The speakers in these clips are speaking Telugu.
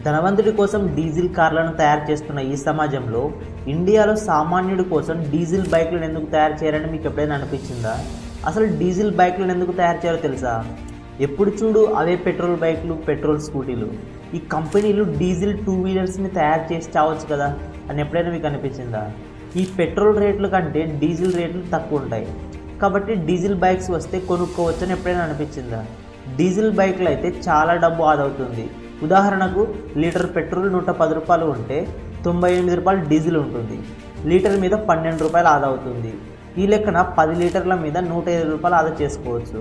ధనవంతుడి కోసం డీజిల్ కార్లను తయారు చేస్తున్న ఈ సమాజంలో ఇండియాలో సామాన్యుడి కోసం డీజిల్ బైక్లను ఎందుకు తయారు చేయాలని మీకు ఎప్పుడైనా అనిపించిందా? అసలు డీజిల్ బైక్లను ఎందుకు తయారు చేయాలో తెలుసా? ఎప్పుడు చూడు అవే పెట్రోల్ బైక్లు, పెట్రోల్ స్కూటీలు. ఈ కంపెనీలు డీజిల్ 2 వీలర్స్ని తయారు చేసి చావచ్చు కదా అని ఎప్పుడైనా మీకు అనిపించిందా? ఈ పెట్రోల్ రేట్ల కంటే డీజిల్ రేట్లు తక్కువ ఉంటాయి కాబట్టి డీజిల్ బైక్స్ వస్తే కొనుక్కోవచ్చని ఎప్పుడైనా అనిపించిందా? డీజిల్ బైక్లు అయితే చాలా డబ్బు ఆదా అవుతుంది. ఉదాహరణకు లీటర్ పెట్రోల్ 110 రూపాయలు ఉంటే 98 రూపాయలు డీజిల్ ఉంటుంది. లీటర్ మీద 12 రూపాయలు ఆదా అవుతుంది. ఈ లెక్కన 10 లీటర్ల మీద 105 రూపాయలు ఆదా చేసుకోవచ్చు.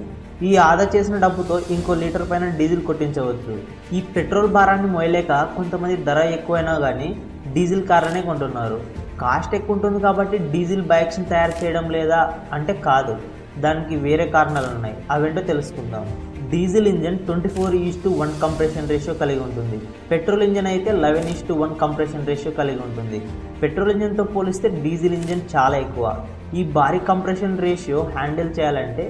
ఈ ఆదా చేసిన డబ్బుతో ఇంకో లీటర్ పైన డీజిల్ కొట్టించవచ్చు. ఈ పెట్రోల్ భారాన్ని మోయలేక కొంతమంది ధర ఎక్కువైనా కానీ డీజిల్ కార్లనే కొంటున్నారు. కాస్ట్ ఎక్కువ ఉంటుంది కాబట్టి డీజిల్ బైక్స్ని తయారు చేయడం లేదా అంటే కాదు, దానికి వేరే కారణాలు ఉన్నాయి. అవేంటో తెలుసుకుందాం. డీజిల్ ఇంజన్ 24:1 కంప్రెషన్ రేషియో కలిగి ఉంటుంది. పెట్రోల్ ఇంజన్ అయితే 11:1 కంప్రెషన్ రేషియో కలిగి ఉంటుంది. పెట్రోల్ ఇంజన్తో పోలిస్తే డీజిల్ ఇంజన్ చాలా ఎక్కువ. ఈ భారీ కంప్రెషన్ రేషియో హ్యాండిల్ చేయాలంటే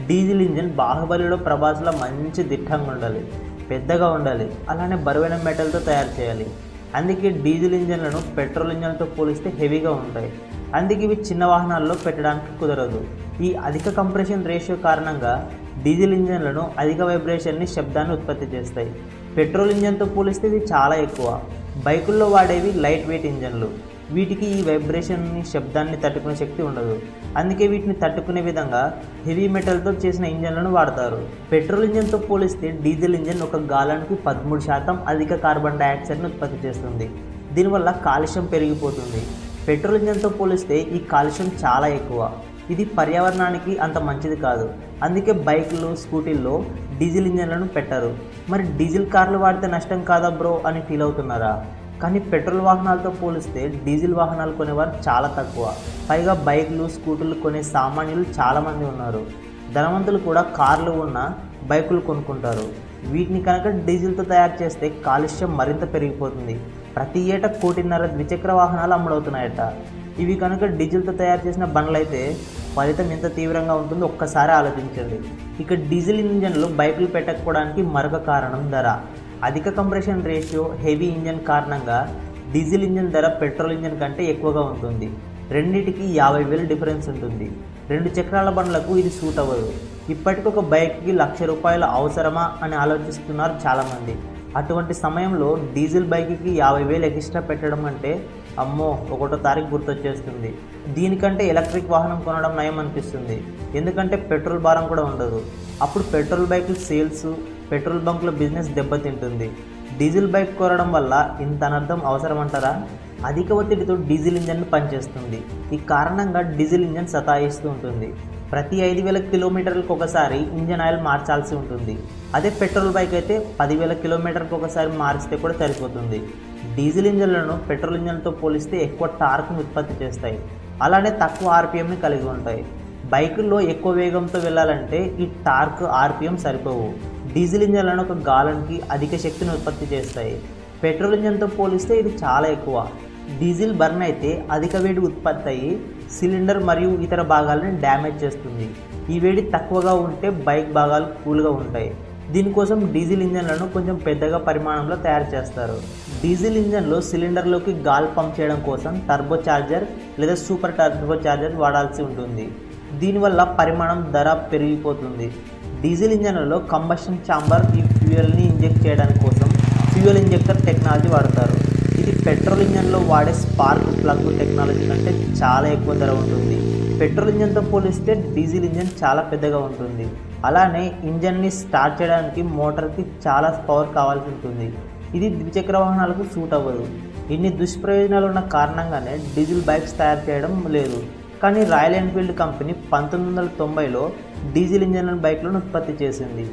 డీజిల్ ఇంజన్ బాహుబలిలో ప్రభాస్లో మంచి దిట్టంగా ఉండాలి, పెద్దగా ఉండాలి, అలానే బరువైన మెటల్తో తయారు చేయాలి. అందుకే డీజిల్ ఇంజన్లను పెట్రోల్ ఇంజన్తో పోలిస్తే హెవీగా ఉంటాయి. అందుకే ఇవి చిన్న వాహనాల్లో పెట్టడానికి కుదరదు. ఈ అధిక కంప్రెషన్ రేషియో కారణంగా డీజిల్ ఇంజన్లను అధిక వైబ్రేషన్ని, శబ్దాన్ని ఉత్పత్తి చేస్తాయి. పెట్రోల్ ఇంజన్తో పోలిస్తే ఇది చాలా ఎక్కువ. బైకుల్లో వాడేవి లైట్ వెయిట్ ఇంజన్లు. వీటికి ఈ వైబ్రేషన్ని, శబ్దాన్ని తట్టుకునే శక్తి ఉండదు. అందుకే వీటిని తట్టుకునే విధంగా హెవీ మెటల్తో చేసిన ఇంజన్లను వాడతారు. పెట్రోల్ ఇంజన్తో పోలిస్తే డీజిల్ ఇంజన్ ఒక గాలానికి 13% అధిక కార్బన్ డైఆక్సైడ్ను ఉత్పత్తి చేస్తుంది. దీనివల్ల కాలుష్యం పెరిగిపోతుంది. పెట్రోల్ ఇంజన్తో పోలిస్తే ఈ కాలుష్యం చాలా ఎక్కువ. ఇది పర్యావరణానికి అంత మంచిది కాదు. అందుకే బైకులు, స్కూటీల్లో డీజిల్ ఇంజన్లను పెట్టరు. మరి డీజిల్ కార్లు వాడితే నష్టం కాదా బ్రో అని ఫీల్ అవుతున్నారా? కానీ పెట్రోల్ వాహనాలతో పోలిస్తే డీజిల్ వాహనాలు కొనేవారు చాలా తక్కువ. పైగా బైకులు, స్కూటర్లు కొనే సామాన్యులు చాలామంది ఉన్నారు. ధనవంతులు కూడా కార్లు ఉన్న బైకులు కొనుక్కుంటారు. వీటిని కనుక డీజిల్తో తయారు చేస్తే కాలుష్యం మరింత పెరిగిపోతుంది. ప్రతి ఏటా 1.5 కోటి ద్విచక్ర వాహనాలు అమ్ముడవుతున్నాయట. ఇవి కనుక డీజిల్తో తయారు చేసిన బండ్లయితే ఫలితం ఎంత తీవ్రంగా ఉంటుందో ఒక్కసారి ఆలోచించండి. ఇక డీజిల్ ఇంజన్లు బైకులు పెట్టకపోవడానికి మరొక కారణం ధర. అధిక కంప్రెషన్ రేషియో, హెవీ ఇంజన్ కారణంగా డీజిల్ ఇంజన్ ధర పెట్రోల్ ఇంజన్ కంటే ఎక్కువగా ఉంటుంది. రెండింటికి 50,000 డిఫరెన్స్ ఉంటుంది. 2 చక్రాల బండ్లకు ఇది సూట్ అవ్వదు. ఇప్పటికొక బైక్కి ₹1,00,000 అవసరమా అని ఆలోచిస్తున్నారు చాలామంది. అటువంటి సమయంలో డీజిల్ బైక్కి 50,000 ఎక్స్ట్రా పెట్టడం అంటే అమ్మో 1వ తారీఖు గుర్తొచ్చేస్తుంది. దీనికంటే ఎలక్ట్రిక్ వాహనం కొనడం నయం అనిపిస్తుంది. ఎందుకంటే పెట్రోల్ భారం కూడా ఉండదు. అప్పుడు పెట్రోల్ బైకుల సేల్స్, పెట్రోల్ బంకుల బిజినెస్ దెబ్బతింటుంది. డీజిల్ బైక్ కొనడం వల్ల ఇంత అనర్థం అవసరమంటారా? అధిక ఒత్తిడితో డీజిల్ ఇంజన్ పనిచేస్తుంది. ఈ కారణంగా డీజిల్ ఇంజన్ సతాయిస్తూ ఉంటుంది. ప్రతి 5,000 కిలోమీటర్లకు ఒకసారి ఇంజన్ ఆయిల్ మార్చాల్సి ఉంటుంది. అదే పెట్రోల్ బైక్ అయితే 10,000 కిలోమీటర్లకు ఒకసారి మారిస్తే కూడా సరిపోతుంది. డీజిల్ ఇంజన్లను పెట్రోల్ ఇంజన్తో పోలిస్తే ఎక్కువ టార్క్ను ఉత్పత్తి చేస్తాయి. అలానే తక్కువ ఆర్పిఎంని కలిగి ఉంటాయి. బైకుల్లో ఎక్కువ వేగంతో వెళ్ళాలంటే ఈ టార్క్, ఆర్పిఎం సరిపోవు. డీజిల్ ఇంజన్లను ఒక గాలన్కి అధిక శక్తిని ఉత్పత్తి చేస్తాయి. పెట్రోల్ ఇంజన్తో పోలిస్తే ఇది చాలా ఎక్కువ. డీజిల్ బర్న్ అయితే అధిక వేడి ఉత్పత్తి అయ్యి సిలిండర్ మరియు ఇతర భాగాలను డ్యామేజ్ చేస్తుంది. ఈ వేడి తక్కువగా ఉంటే బైక్ భాగాలు కూల్గా ఉంటాయి. దీనికోసం డీజిల్ ఇంజన్లను కొంచెం పెద్దగా పరిమాణంలో తయారు చేస్తారు. డీజిల్ ఇంజన్లో సిలిండర్లోకి గాలి పంప్ చేయడం కోసం టర్బో చార్జర్ లేదా సూపర్ టర్బో చార్జర్ వాడాల్సి ఉంటుంది. దీనివల్ల పరిమాణం, ధర పెరిగిపోతుంది. డీజిల్ ఇంజన్లలో కంబషన్ ఛాంబర్ ఈ ఫ్యూయల్ని ఇంజెక్ట్ చేయడానికి కోసం ఫ్యూయల్ ఇంజెక్టర్ టెక్నాలజీ వాడతారు. ఇది పెట్రోల్ ఇంజన్లో వాడే స్పార్క్ ప్లగ్ టెక్నాలజీ కంటే చాలా ఎక్కువ ధర ఉంటుంది. పెట్రోల్ ఇంజన్తో పోలిస్తే డీజిల్ ఇంజన్ చాలా పెద్దగా ఉంటుంది. అలానే ఇంజన్ని స్టార్ట్ చేయడానికి మోటార్కి చాలా పవర్ కావాల్సి ఉంటుంది. ఇది ద్విచక్ర వాహనాలకు సూట్ అవ్వదు. ఇన్ని దుష్ప్రయోజనాలు ఉన్న కారణంగానే డీజిల్ బైక్స్ తయారు చేయడం లేదు. కానీ రాయల్ ఎన్ఫీల్డ్ కంపెనీ 1990లో డీజిల్ ఇంజన్ బైక్లను ఉత్పత్తి చేసింది.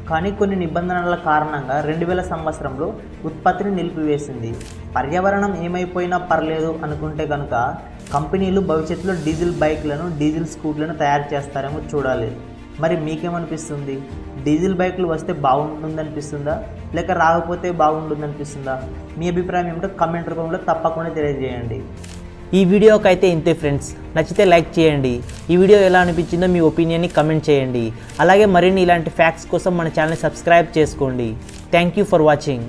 కానీ కొన్ని నిబంధనల కారణంగా 2000 సంవత్సరంలో ఉత్పత్తిని నిలిపివేసింది. పర్యావరణం ఏమైపోయినా పర్లేదు అనుకుంటే కనుక కంపెనీలు భవిష్యత్తులో డీజిల్ బైక్లను, డీజిల్ స్కూటర్లను తయారు చేస్తారేమో చూడాలి. మరి మీకేమనిపిస్తుంది? డీజిల్ బైకులు వస్తే బాగుంటుందనిపిస్తుందా, లేక రాకపోతే బాగుంటుందనిపిస్తుందా? మీ అభిప్రాయం ఏమిటో కామెంట్ రూపంలో తప్పకుండా తెలియజేయండి. ఈ వీడియోకి అయితే ఇంతే ఫ్రెండ్స్. నచ్చితే లైక్ చేయండి. ఈ వీడియో ఎలా అనిపించిందో మీ ఒపీనియన్ని కమెంట్ చేయండి. అలాగే మరిన్ని ఇలాంటి ఫ్యాక్ట్స్ కోసం మన ఛానల్ని సబ్స్క్రైబ్ చేసుకోండి. Thank you for watching.